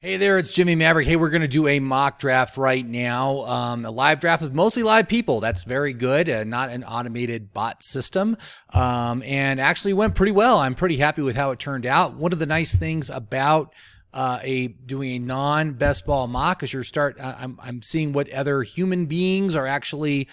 Hey there, it's Jimmie Maverick. Hey, we're going to do a mock draft right now. A live draft with mostly live people. That's very good. Not an automated bot system. And actually went pretty well. I'm pretty happy with how it turned out. One of the nice things about doing a non-best ball mock is I'm seeing what other human beings are actually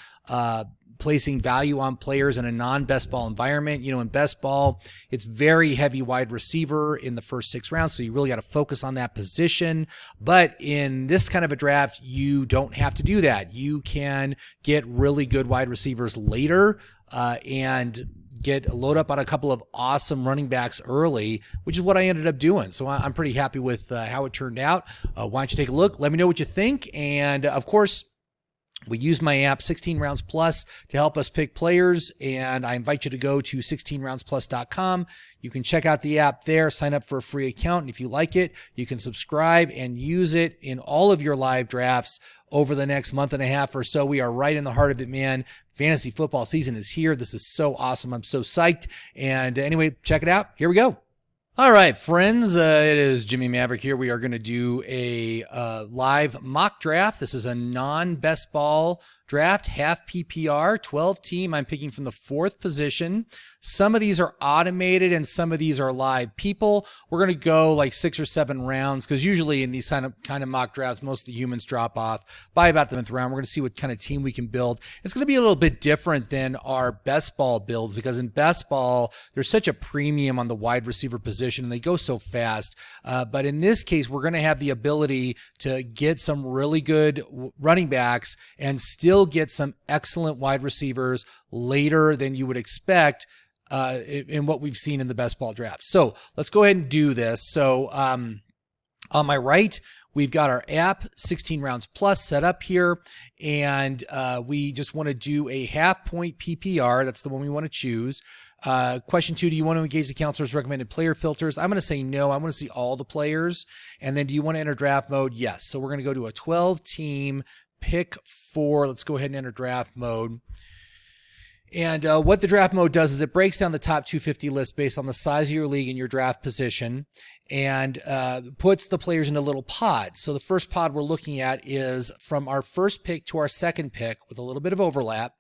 placing value on players in a non-best ball environment. You know, in best ball, it's very heavy wide receiver in the first 6 rounds, so you really got to focus on that position. But in this kind of a draft, you don't have to do that. You can get really good wide receivers later and load up on a couple of awesome running backs early, which is what I ended up doing. So I'm pretty happy with how it turned out. Why don't you take a look? Let me know what you think. And of course, we use my app 16 Rounds Plus to help us pick players, and I invite you to go to 16roundsplus.com. You can check out the app there, sign up for a free account, and if you like it, you can subscribe and use it in all of your live drafts over the next month and a half or so. We are right in the heart of it, man. Fantasy football season is here. This is so awesome. I'm so psyched. And anyway, check it out. Here we go. All right, friends, it is Jimmie Maverick here. We are going to do a live mock draft. This is a non-best ball draft, half PPR, 12 team. I'm picking from the 4th position. Some of these are automated and some of these are live people. We're going to go like 6 or 7 rounds because usually in these kind of mock drafts, most of the humans drop off by about the 10th round. We're going to see what kind of team we can build. It's going to be a little bit different than our best ball builds because in best ball, there's such a premium on the wide receiver position and they go so fast. But in this case, we're going to have the ability to get some really good running backs and still get some excellent wide receivers later than you would expect in what we've seen in the best ball draft. So let's go ahead and do this. So on my right, we've got our app 16 Rounds Plus set up here, and we just want to do a half point PPR. That's the one we want to choose. Question 2, do you want to engage the counselor's recommended player filters? I'm going to say no. I want to see all the players. And then do you want to enter draft mode? Yes. So we're going to go to a 12 team pick 4. Let's go ahead and enter draft mode. And what the draft mode does is it breaks down the top 250 list based on the size of your league and your draft position and puts the players in a little pod. So the first pod we're looking at is from our first pick to our second pick with a little bit of overlap.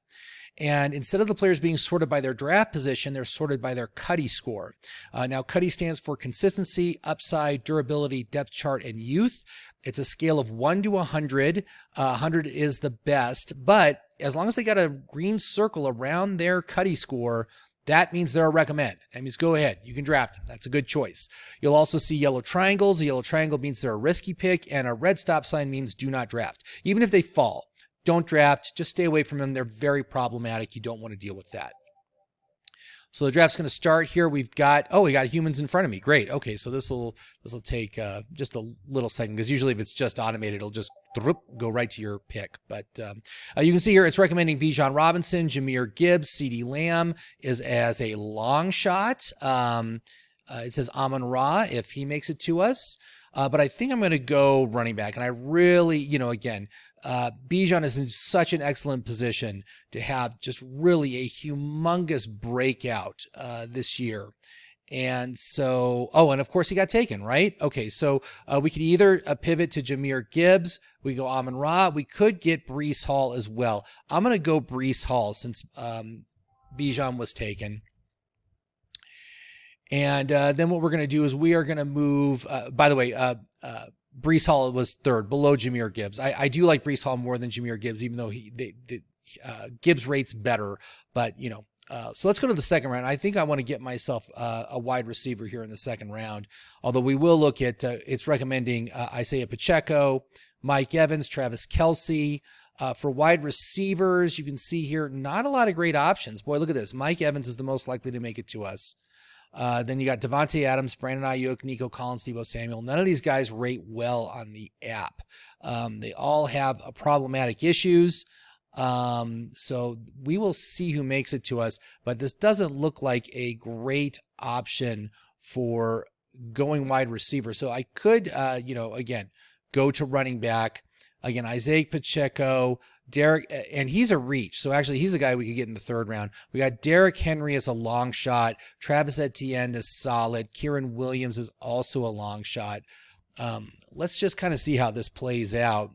And instead of the players being sorted by their draft position, they're sorted by their Cuddy score. Now, Cuddy stands for consistency, upside, durability, depth chart, and youth. It's a scale of 1 to 100. 100 is the best, but as long as they got a green circle around their Cuddy score, that means they're a recommend. That means go ahead. You can draft them. That's a good choice. You'll also see yellow triangles. A yellow triangle means they're a risky pick, and a red stop sign means do not draft. Even if they fall, don't draft. Just stay away from them. They're very problematic. You don't want to deal with that. So the draft's going to start here. We got humans in front of me. Great. Okay, so this will take just a little second because usually if it's just automated, it'll just go right to your pick. But you can see here it's recommending Bijan Robinson, Jahmyr Gibbs, CeeDee Lamb is as a long shot. It says Amon-Ra if he makes it to us. But I think I'm going to go running back. And I really, again, Bijan is in such an excellent position to have just really a humongous breakout this year. And so, and of course he got taken, right? Okay, so we could either pivot to Jahmyr Gibbs, we go Amon-Ra, we could get Breece Hall as well. I'm going to go Breece Hall since Bijan was taken. And then what we're going to do is we are going to move, by the way, Breece Hall was 3rd, below Jahmyr Gibbs. I do like Breece Hall more than Jahmyr Gibbs, even though Gibbs rates better. But, so let's go to the second round. I think I want to get myself a wide receiver here in the second round, although we will look at, it's recommending Isaiah Pacheco, Mike Evans, Travis Kelce. For wide receivers, you can see here, not a lot of great options. Boy, look at this. Mike Evans is the most likely to make it to us. Then you got Devontae Adams, Brandon Ayuk, Nico Collins, Deebo Samuel. None of these guys rate well on the app. They all have problematic issues. So we will see who makes it to us, but this doesn't look like a great option for going wide receiver. So I could, again, go to running back. Again, Isaiah Pacheco, Derek, and he's a reach. So actually, he's a guy we could get in the 3rd round. We got Derrick Henry as a long shot. Travis Etienne is solid. Kieran Williams is also a long shot. Let's just kind of see how this plays out.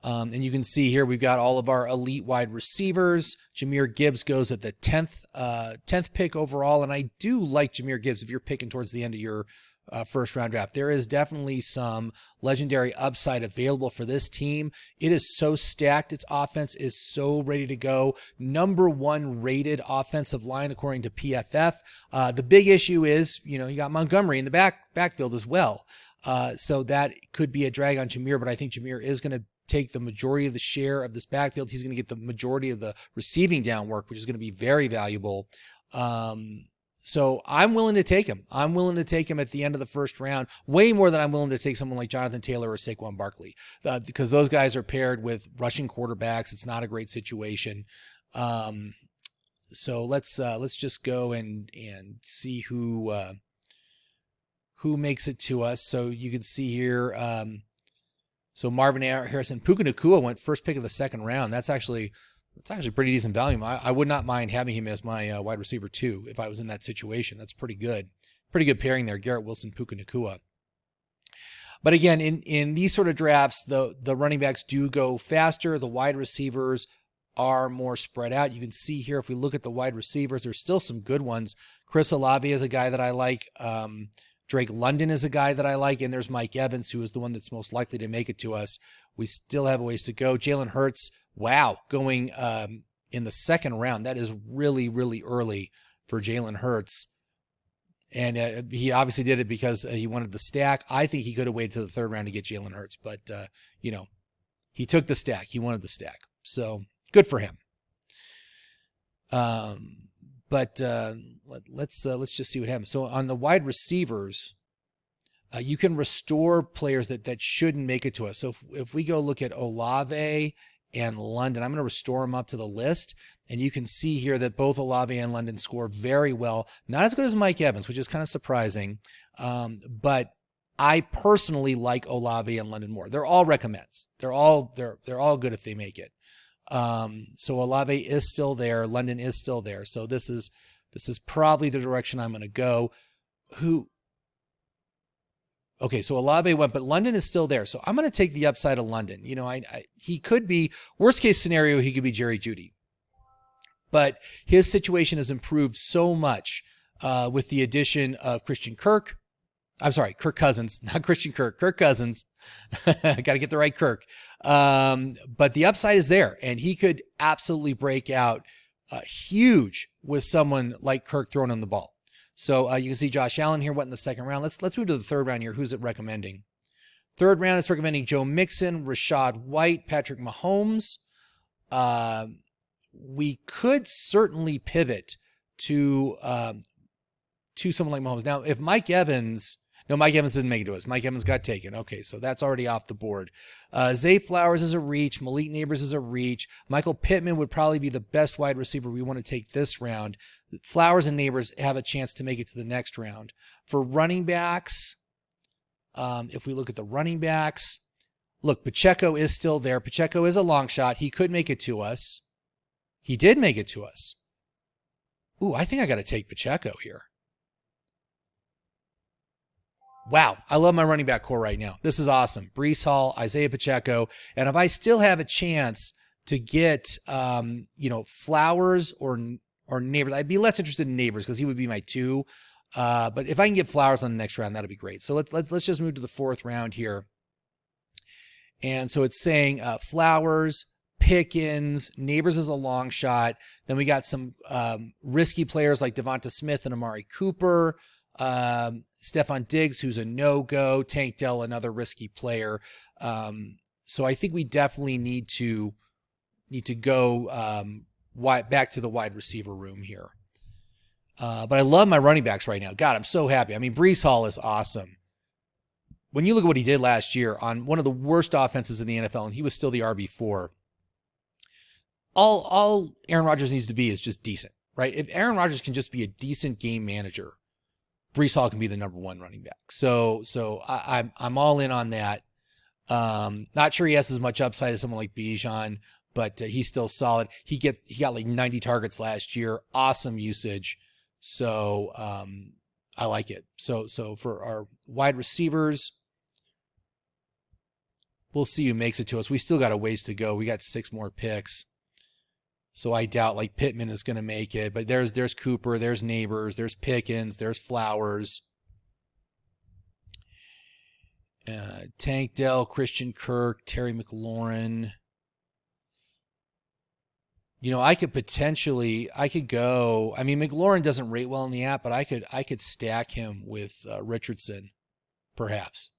And you can see here we've got all of our elite wide receivers. Jahmyr Gibbs goes at the 10th pick overall, and I do like Jahmyr Gibbs if you're picking towards the end of your first round draft. There is definitely some legendary upside available for this team. It is so stacked. Its offense is so ready to go. #1 rated offensive line according to PFF. The big issue is, you got Montgomery in the backfield as well. So that could be a drag on Jahmyr, but I think Jahmyr is going to take the majority of the share of this backfield. He's going to get the majority of the receiving down work, which is going to be very valuable. So I'm willing to take him. I'm willing to take him at the end of the first round, way more than I'm willing to take someone like Jonathan Taylor or Saquon Barkley, because those guys are paired with rushing quarterbacks. It's not a great situation. So let's just go and see who makes it to us. So you can see here. So Marvin Harrison, Puka Nacua went first pick of the second round. That's actually pretty decent value. I would not mind having him as my wide receiver 2 if I was in that situation. That's pretty good. Pretty good pairing there, Garrett Wilson, Puka Nacua. But again, in these sort of drafts, the running backs do go faster. The wide receivers are more spread out. You can see here, if we look at the wide receivers, there's still some good ones. Chris Olave is a guy that I like. Drake London is a guy that I like, and there's Mike Evans, who is the one that's most likely to make it to us. We still have a ways to go. Jalen Hurts, wow, going in the second round. That is really, really early for Jalen Hurts. And he obviously did it because he wanted the stack. I think he could have waited to the third round to get Jalen Hurts, but, he took the stack. He wanted the stack. So good for him. But let's just see what happens. So on the wide receivers, you can restore players that shouldn't make it to us. So if we go look at Olave and London, I'm going to restore them up to the list. And you can see here that both Olave and London score very well. Not as good as Mike Evans, which is kind of surprising. But I personally like Olave and London more. They're all recommends. They're all good if they make it. So Olave is still there. London is still there. So this is probably the direction I'm going to go. Okay, so Olave went, but London is still there. So I'm going to take the upside of London. He could be, worst case scenario, he could be Jerry Jeudy. But his situation has improved so much with the addition of Kirk Cousins, not Christian Kirk, Kirk Cousins. Got to get the right Kirk. But the upside is there, and he could absolutely break out huge with someone like Kirk throwing him the ball. So you can see Josh Allen here went in the second round. Let's move to the third round here. Who's it recommending? Third round, it's recommending Joe Mixon, Rashad White, Patrick Mahomes. We could certainly pivot to someone like Mahomes. Now, if Mike Evans didn't make it to us. Mike Evans got taken. Okay, so that's already off the board. Zay Flowers is a reach. Malik Neighbors is a reach. Michael Pittman would probably be the best wide receiver we want to take this round. Flowers and Neighbors have a chance to make it to the next round. For running backs, if we look at the running backs, look, Pacheco is still there. Pacheco is a long shot. He could make it to us. He did make it to us. Ooh, I think I got to take Pacheco here. Wow, I love my running back core right now. This is awesome. Breece Hall, Isaiah Pacheco, and if I still have a chance to get, Flowers or Neighbors, I'd be less interested in Neighbors because he would be my 2. But if I can get Flowers on the next round, that'd be great. So let's just move to the fourth round here. And so it's saying Flowers, Pickens, Neighbors is a long shot. Then we got some risky players like Devonta Smith and Amari Cooper. Stephon Diggs, who's a no-go, Tank Dell, another risky player. So I think we definitely need to go back to the wide receiver room here. But I love my running backs right now. God, I'm so happy. I mean, Breece Hall is awesome. When you look at what he did last year on one of the worst offenses in the NFL, and he was still the RB4, all Aaron Rodgers needs to be is just decent, right? If Aaron Rodgers can just be a decent game manager, Breece Hall can be the #1 running back. So I'm all in on that. Not sure he has as much upside as someone like Bijan, but he's still solid. He got like 90 targets last year. Awesome usage. So I like it. So for our wide receivers, we'll see who makes it to us. We still got a ways to go. We got 6 more picks. So I doubt like Pittman is going to make it. But there's Cooper, there's Neighbors, there's Pickens, there's Flowers. Tank Dell, Christian Kirk, Terry McLaurin. You know, I could go. I mean, McLaurin doesn't rate well in the app, but I could stack him with Richardson, perhaps.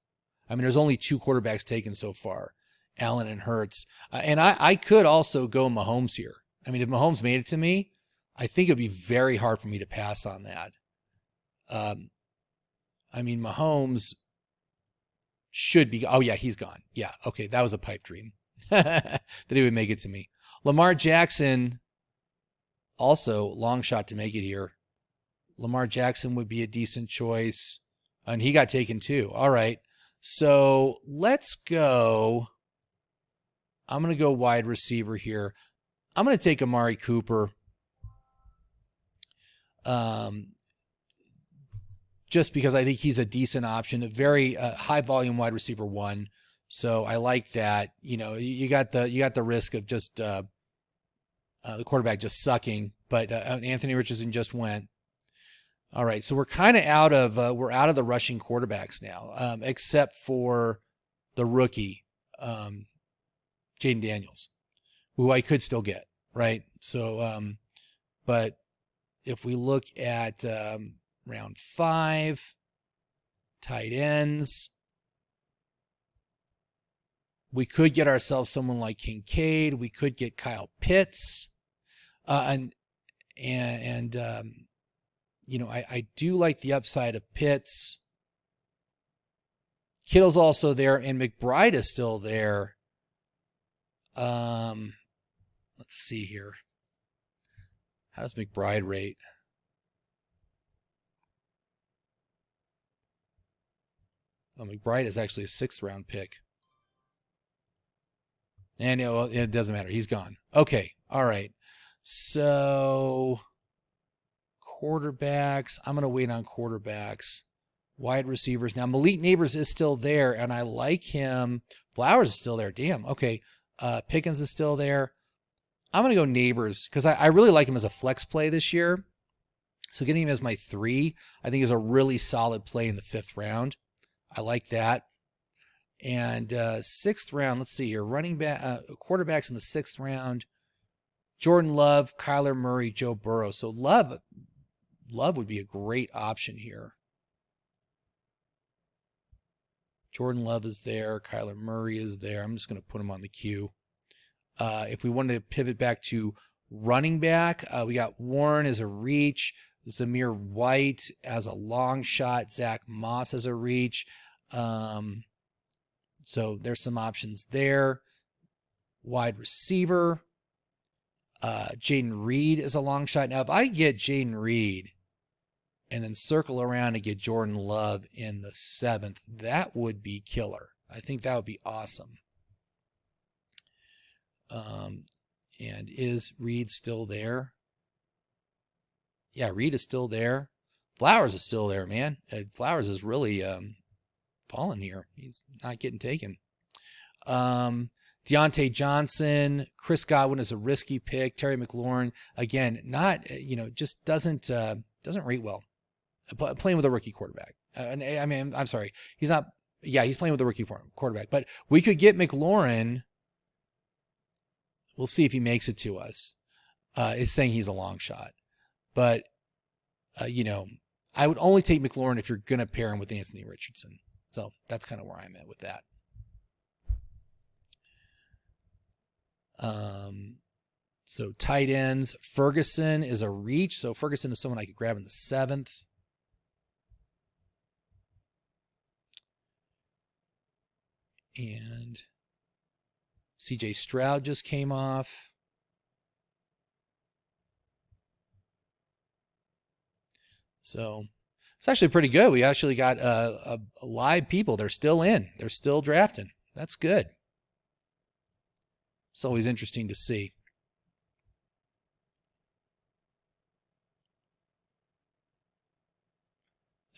I mean, there's only 2 quarterbacks taken so far, Allen and Hurts. And I could also go Mahomes here. I mean, if Mahomes made it to me, I think it would be very hard for me to pass on that. I mean, Mahomes should be. Oh, yeah, he's gone. Yeah, okay, that was a pipe dream that he would make it to me. Lamar Jackson, also long shot to make it here. Lamar Jackson would be a decent choice. And he got taken too. All right. So let's go. I'm going to go wide receiver here. I'm going to take Amari Cooper. Just because I think he's a decent option, a very high volume wide receiver 1. So I like that. You know, you got the risk of just the quarterback just sucking, but Anthony Richardson just went. All right, so we're kind of out of the rushing quarterbacks now, except for the rookie, Jaden Daniels, who I could still get, right? So, but if we look at round 5, tight ends, we could get ourselves someone like Kincaid. We could get Kyle Pitts, and you know, I do like the upside of Pitts. Kittle's also there, and McBride is still there. Let's see here. How does McBride rate? Oh, McBride is actually a 6th round pick. And it doesn't matter. He's gone. Okay. All right. So quarterbacks. I'm going to wait on quarterbacks. Wide receivers. Now, Malik Neighbors is still there, and I like him. Flowers is still there. Damn. Okay. Pickens is still there. I'm going to go Neighbors because I really like him as a flex play this year. So getting him as my 3, I think is a really solid play in the 5th round. I like that. And 6th round, let's see here. Running back, quarterbacks in the 6th round. Jordan Love, Kyler Murray, Joe Burrow. So Love would be a great option here. Jordan Love is there. Kyler Murray is there. I'm just going to put him on the queue. If we wanted to pivot back to running back, we got Warren as a reach. Zamir White as a long shot. Zach Moss as a reach. So there's some options there. Wide receiver. Jaden Reed is a long shot. Now, if I get Jaden Reed and then circle around and get Jordan Love in the 7th, that would be killer. I think that would be awesome. And is Reed still there? Yeah, Reed is still there. Flowers is still there, man. Flowers is really fallen here. He's not getting taken. Deontay Johnson, Chris Godwin is a risky pick. Terry McLaurin, again, not, just doesn't rate well. Playing with a rookie quarterback. I mean, I'm sorry. He's not, he's playing with a rookie quarterback. But we could get McLaurin. We'll see if he makes it to us. Is saying he's a long shot. But, I would only take McLaurin if you're going to pair him with Anthony Richardson. So that's kind of where I'm at with that. So tight ends, Ferguson is a reach. So Ferguson is someone I could grab in the 7th. And CJ Stroud just came off. So it's actually pretty good. We actually got a live people. They're still in. They're still drafting. That's good. It's always interesting to see.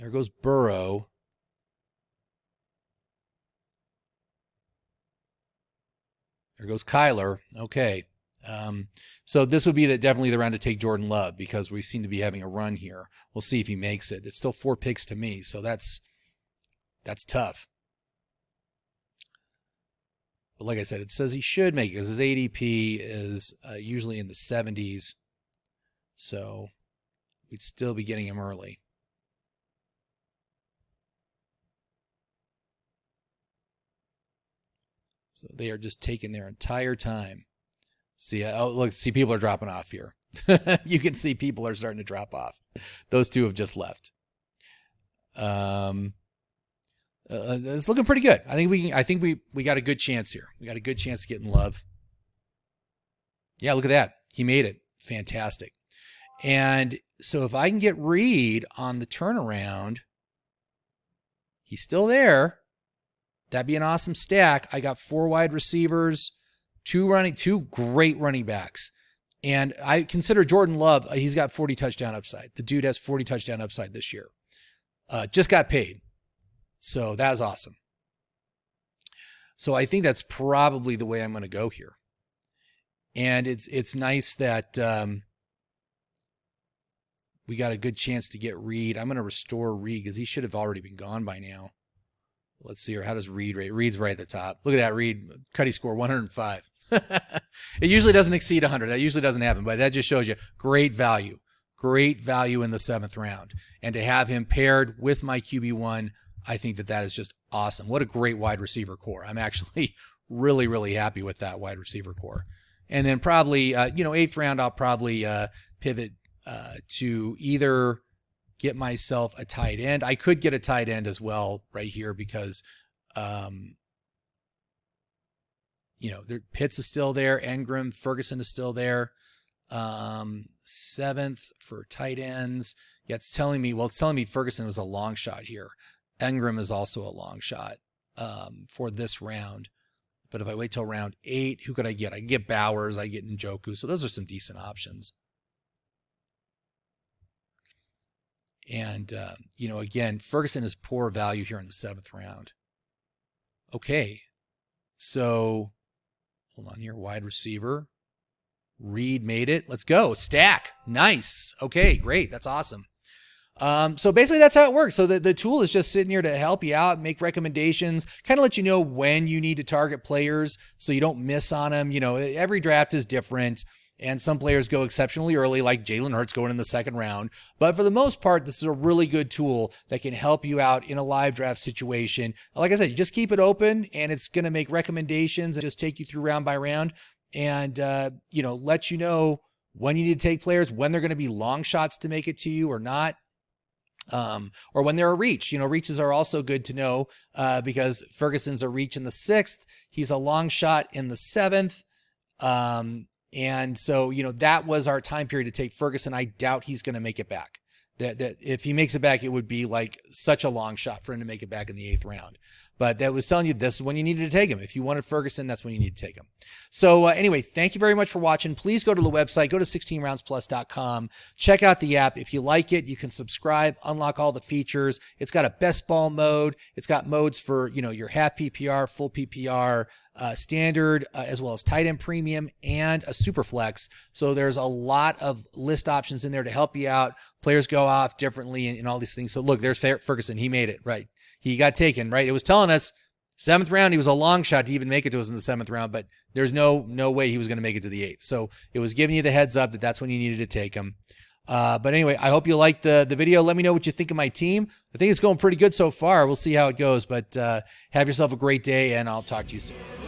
There goes Burrow. There goes Kyler. Okay. So this would be definitely the round to take Jordan Love because we seem to be having a run here. We'll see if he makes it. It's still 4 picks to me, so that's tough. But like I said, it says he should make it because his ADP is usually in the 70s. So we'd still be getting him early. So they are just taking their entire time. See, look, people are dropping off here. You can see people are starting to drop off. Those two have just left. It's looking pretty good. I think we got a good chance here. We got a good chance of getting Love. Yeah, look at that. He made it. Fantastic. And so if I can get Reed on the turnaround, he's still there. That'd be an awesome stack. I got 4 wide receivers, 2 great running backs. And I consider Jordan Love, he's got 40 touchdown upside. The dude has 40 touchdown upside this year. Just got paid. So that was awesome. So I think that's probably the way I'm going to go here. And it's nice that we got a good chance to get Reed. I'm going to restore Reed because he should have already been gone by now. Let's see here. How does Reed rate? Reed's right at the top. Look at that, Reed. Cuddy score 105. It usually doesn't exceed 100. That usually doesn't happen, but that just shows you great value. Great value in the 7th round. And to have him paired with my QB1, I think that is just awesome. What a great wide receiver core. I'm actually really, really happy with that wide receiver core. And then probably, 8th round, I'll probably pivot to either get myself a tight end. I could get a tight end as well right here because, Pitts is still there. Engram, Ferguson is still there. 7th for tight ends. Yeah, it's telling me Ferguson was a long shot here. Engram is also a long shot for this round. But if I wait till round 8, who could I get? I can get Bowers. I get Njoku. So those are some decent options. And, again, Ferguson is poor value here in the 7th round. Okay. So, hold on here. Wide receiver. Reed made it. Let's go. Stack. Nice. Okay, great. That's awesome. So basically that's how it works. So the tool is just sitting here to help you out, make recommendations, kind of let you know when you need to target players so you don't miss on them. Every draft is different. And some players go exceptionally early, like Jalen Hurts going in the 2nd round. But for the most part, this is a really good tool that can help you out in a live draft situation. Like I said, you just keep it open, and it's going to make recommendations and just take you through round by round and, let you know when you need to take players, when they're going to be long shots to make it to you or not. Or when they're a reach. Reaches are also good to know because Ferguson's a reach in the 6th. He's a long shot in the 7th. And so, that was our time period to take Ferguson. I doubt he's going to make it back. That if he makes it back, it would be like such a long shot for him to make it back in the 8th round. But that was telling you this is when you needed to take him. If you wanted Ferguson, that's when you need to take him. So anyway, thank you very much for watching. Please go to the website, go to 16roundsplus.com. Check out the app. If you like it, you can subscribe, unlock all the features. It's got a best ball mode. It's got modes for, your half PPR, full PPR, standard, as well as tight end premium and a super flex. So there's a lot of list options in there to help you out. Players go off differently and all these things. So look, there's Ferguson. He made it, right? He got taken, right? It was telling us 7th round, he was a long shot to even make it to us in the 7th round, but there's no way he was going to make it to the 8th. So it was giving you the heads up that that's when you needed to take him. But anyway, I hope you liked the video. Let me know what you think of my team. I think it's going pretty good so far. We'll see how it goes, but have yourself a great day, and I'll talk to you soon.